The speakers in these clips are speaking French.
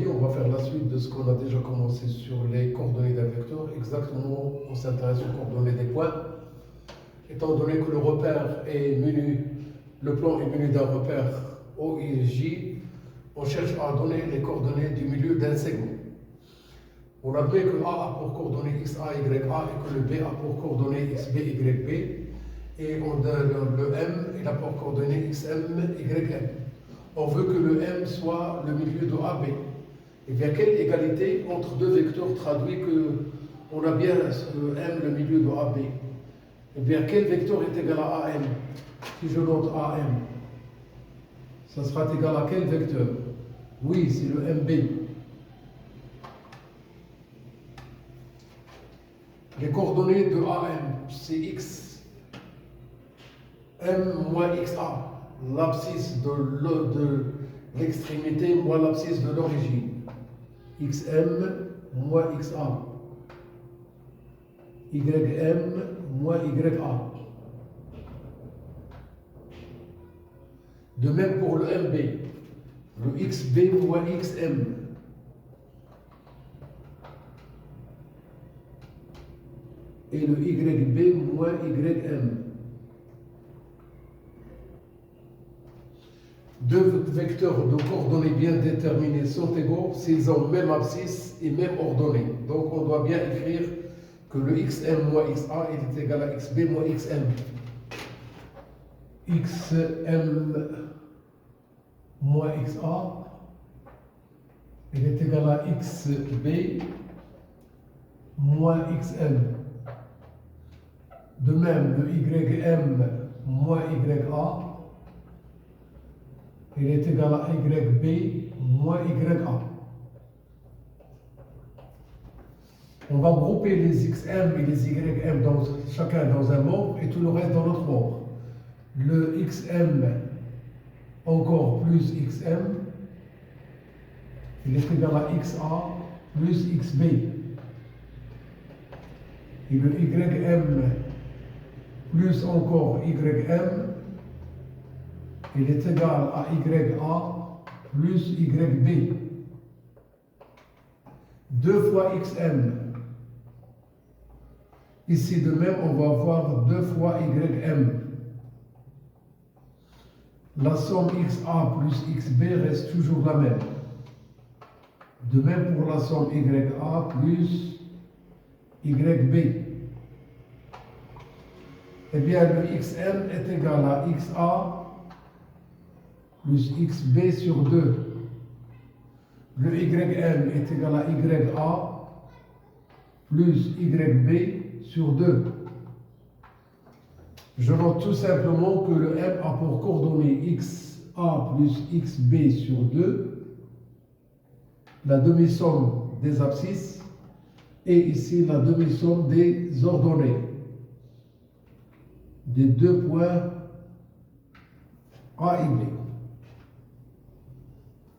aujourd'hui, on va faire la suite de ce qu'on a déjà commencé sur les coordonnées d'un vecteur. Exactement, on s'intéresse aux coordonnées des points. Étant donné que le repère est menu, le plan est muni d'un repère O et J, on cherche à donner les coordonnées du milieu d'un segment. On admet que A a pour coordonnées XA, YA et que le B a pour coordonnées XB, YB. Et on donne le M, il a pour coordonnées XM, YM. On veut que le M soit le milieu de AB. Et bien, quelle égalité entre deux vecteurs traduit qu'on a bien ce M, le milieu de AB? Et bien, quel vecteur est égal à AM? Si je note AM, ça sera égal à quel vecteur? Oui, c'est le MB. Les coordonnées de AM, c'est X, M moins XA. L'abscisse de l'extrémité moins l'abscisse de l'origine. XM moins XA. YM moins YA. De même pour le MB. Le XB moins XM. Et le YB moins YM. Deux vecteurs de coordonnées bien déterminés sont égaux s'ils ont même abscisse et même ordonnée. Donc on doit bien écrire que le XM moins XA est égal à XB moins XM. XM moins XA est égal à XB moins XM. De même, le YM moins YA il est égal à YB moins YA. On va grouper les XM et les YM chacun dans un membre et tout le reste dans l'autre membre. Le XM encore plus XM, il est égal à XA plus XB. Et le YM plus encore YM, il est égal à YA plus YB. 2 fois XM. Ici de même, on va avoir 2 fois YM. La somme XA plus XB reste toujours la même. De même pour la somme YA plus YB. Eh bien, le XM est égal à XA plus XB sur 2. Le YM est égal à YA plus YB sur 2. Je note tout simplement que le M a pour coordonnées XA plus XB sur 2, la demi-somme des abscisses, et ici la demi-somme des ordonnées, des deux points A et B.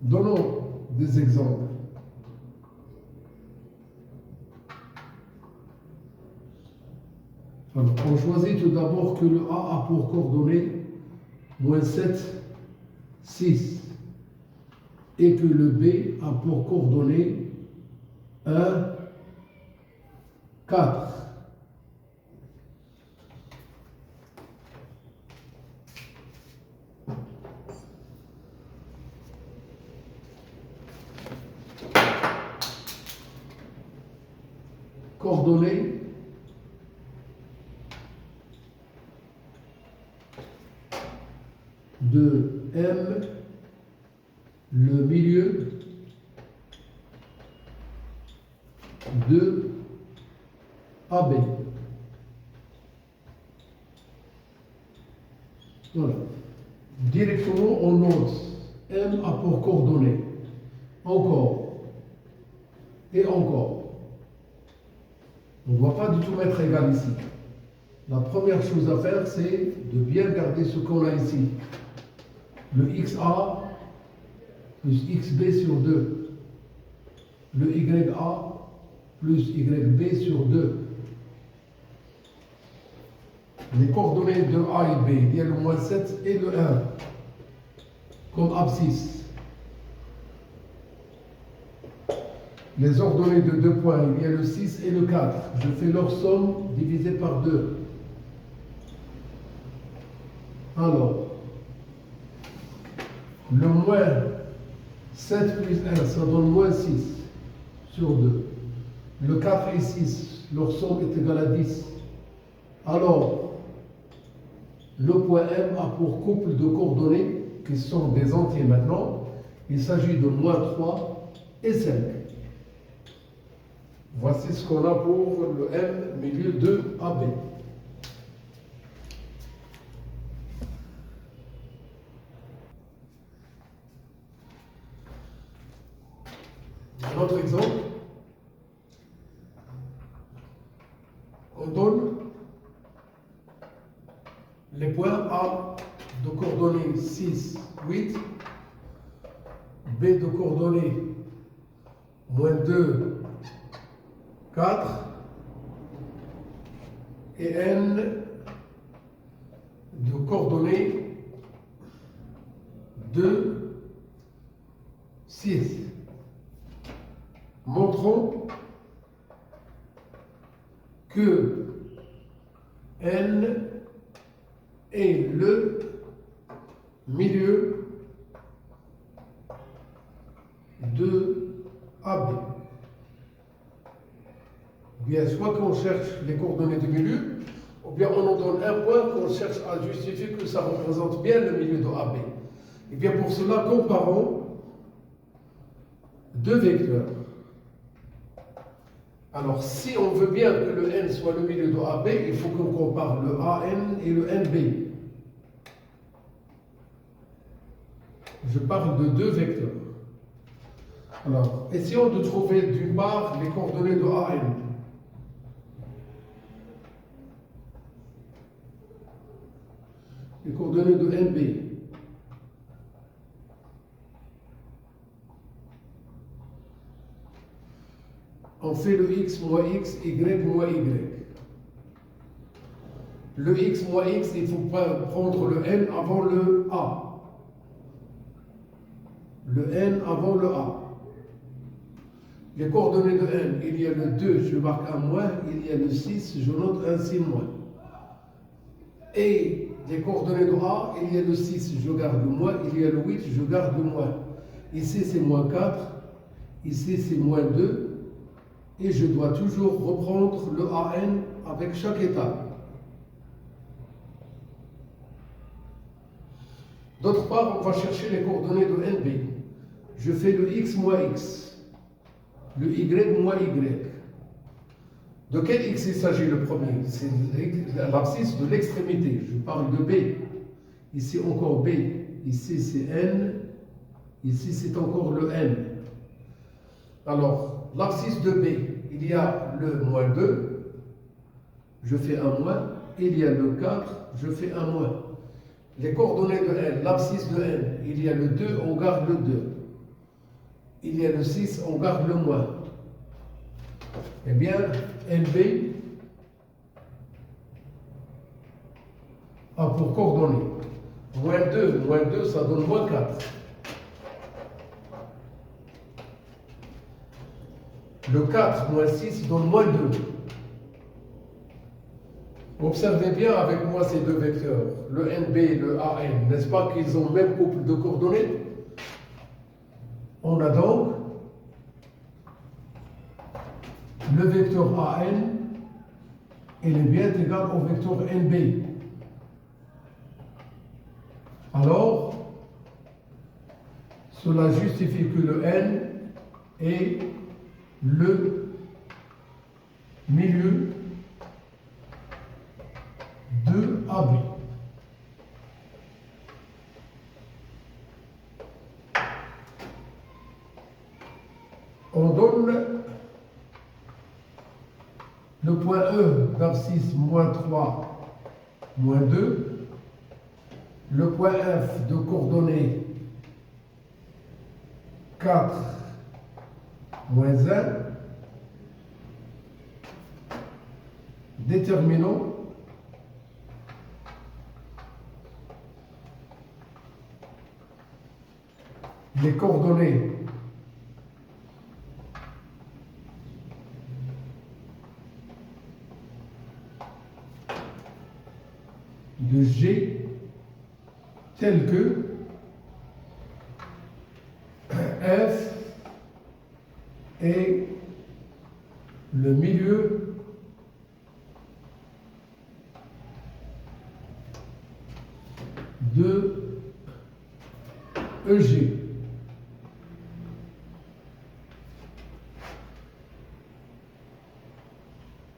Donnons des exemples. Alors, on choisit tout d'abord que le A a pour coordonnées moins 7, 6 et que le B a pour coordonnées 1, 4. Coordonnées de M, le milieu de AB. Voilà. Directement, on note M a pour coordonnées encore et encore. On ne doit pas du tout mettre égal ici. La première chose à faire, c'est de bien garder ce qu'on a ici. Le XA plus XB sur 2. Le YA plus YB sur 2. Les coordonnées de A et B, il y a le moins 7 et le 1 comme abscisse. les ordonnées de 2 points, il y a le 6 et le 4. Je fais leur somme divisée par 2. Alors, le moins 7 plus 1, ça donne moins 6 sur 2. Le 4 et 6, leur somme est égale à 10. Alors, le point M a pour couple de coordonnées, qui sont des entiers maintenant, il s'agit de moins 3 et 5. Voici ce qu'on a pour le M milieu de AB. Un autre exemple, on donne les points A de coordonnées 6, 8, B de coordonnées moins 2, 4 et N de coordonnées 2, 6. Montrons que N est le milieu de AB. Bien, soit qu'on cherche les coordonnées du milieu, ou bien on en donne un point qu'on cherche à justifier que ça représente bien le milieu de AB. Et bien pour cela, comparons deux vecteurs. Alors, si on veut bien que le N soit le milieu de AB, il faut qu'on compare le AN et le NB. Je parle de deux vecteurs. Alors, essayons de trouver d'une part les coordonnées de AN. Les coordonnées de NB. On fait le x moins x, y moins y. Le x moins x, il faut prendre le n avant le a. Le n avant le a. Les coordonnées de n, il y a le 2, je marque un moins, il y a le 6, je note un 6 moins. Et les coordonnées de a, il y a le 6, je garde le moins, il y a le 8, je garde le moins. Ici c'est moins 4, ici c'est moins 2. Et je dois toujours reprendre le AN avec chaque étape. D'autre part, on va chercher les coordonnées de NB. Je fais le x moins x, le y moins y. De quel x il s'agit le premier? C'est l'abscisse de l'extrémité. Je parle de B. Ici encore B. Ici c'est N. Ici c'est encore le N. Alors, l'abscisse de B, il y a le moins 2, je fais un moins. Il y a le 4, je fais un moins. Les coordonnées de N, l'abscisse de N, il y a le 2, on garde le 2. Il y a le 6, on garde le moins. Eh bien, NB a pour coordonnées moins 2, ça donne moins 4. Le 4 moins 6 donne moins 2. Observez bien avec moi ces deux vecteurs, le NB et le AN, n'est-ce pas qu'ils ont le même couple de coordonnées? On a donc le vecteur AN, il est bien égal au vecteur NB. Alors, cela justifie que le N est le milieu de AB. On donne le point E d'abscisse moins 3, moins 2, le point F de coordonnées 4, moins 1, déterminons les coordonnées tels que F est le milieu de EG.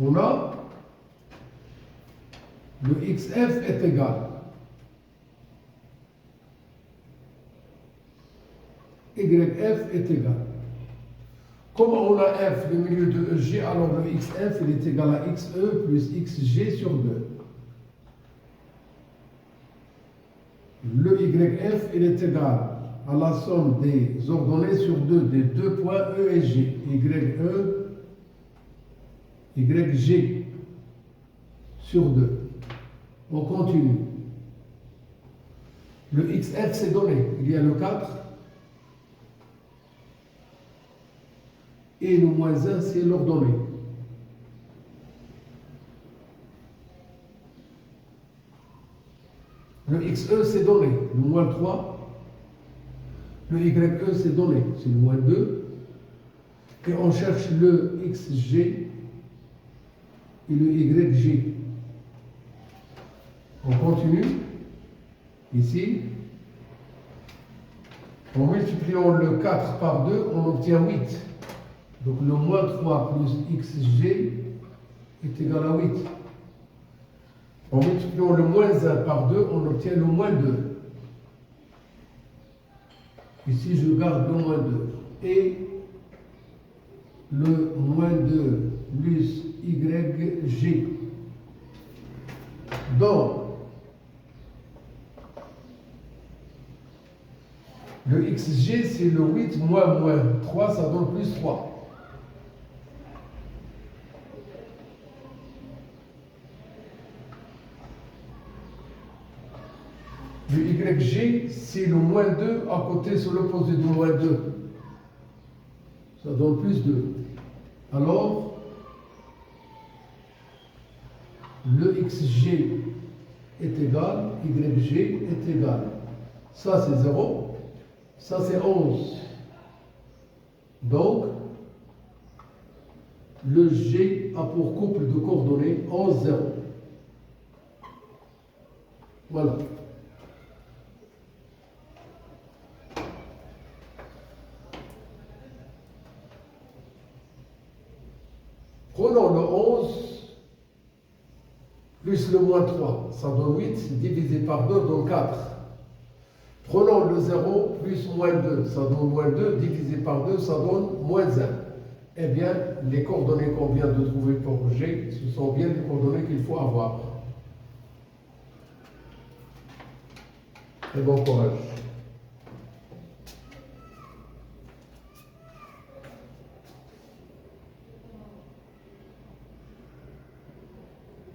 On a le XF est égal YF est égal. Comme on a F, le milieu de EG, alors le XF il est égal à XE plus XG sur 2. Le YF il est égal à la somme des ordonnées sur 2 des deux points E et G. YG sur 2. On continue. Le XF c'est donné. Il y a le 4. Et le moins 1 c'est l'ordonnée. Le XE c'est donné. Le moins 3. Le YE c'est donné. C'est le moins 2. Et on cherche le XG et le YG. On continue. Ici. En multipliant le 4 par 2, on obtient 8. Donc le moins 3 plus XG est égal à 8. En multipliant le moins 1 par 2, on obtient le moins 2. Ici, je garde le moins 2. Et le moins 2 plus YG. Donc, le XG, c'est le 8 moins 3, ça donne plus 3. Le YG, c'est le moins 2 à côté sur l'opposé du moins 2. Ça donne plus 2. Alors, le XG est égal, YG est égal. Ça, c'est 0. Ça, c'est 11. Donc, le G a pour couple de coordonnées 11, 0. Voilà. Prenons le 11 plus le moins 3, ça donne 8, divisé par 2 donne 4. Prenons le 0 plus moins 2, ça donne moins 2, divisé par 2, ça donne moins 1. Eh bien, les coordonnées qu'on vient de trouver pour G, ce sont bien les coordonnées qu'il faut avoir. Et bon courage.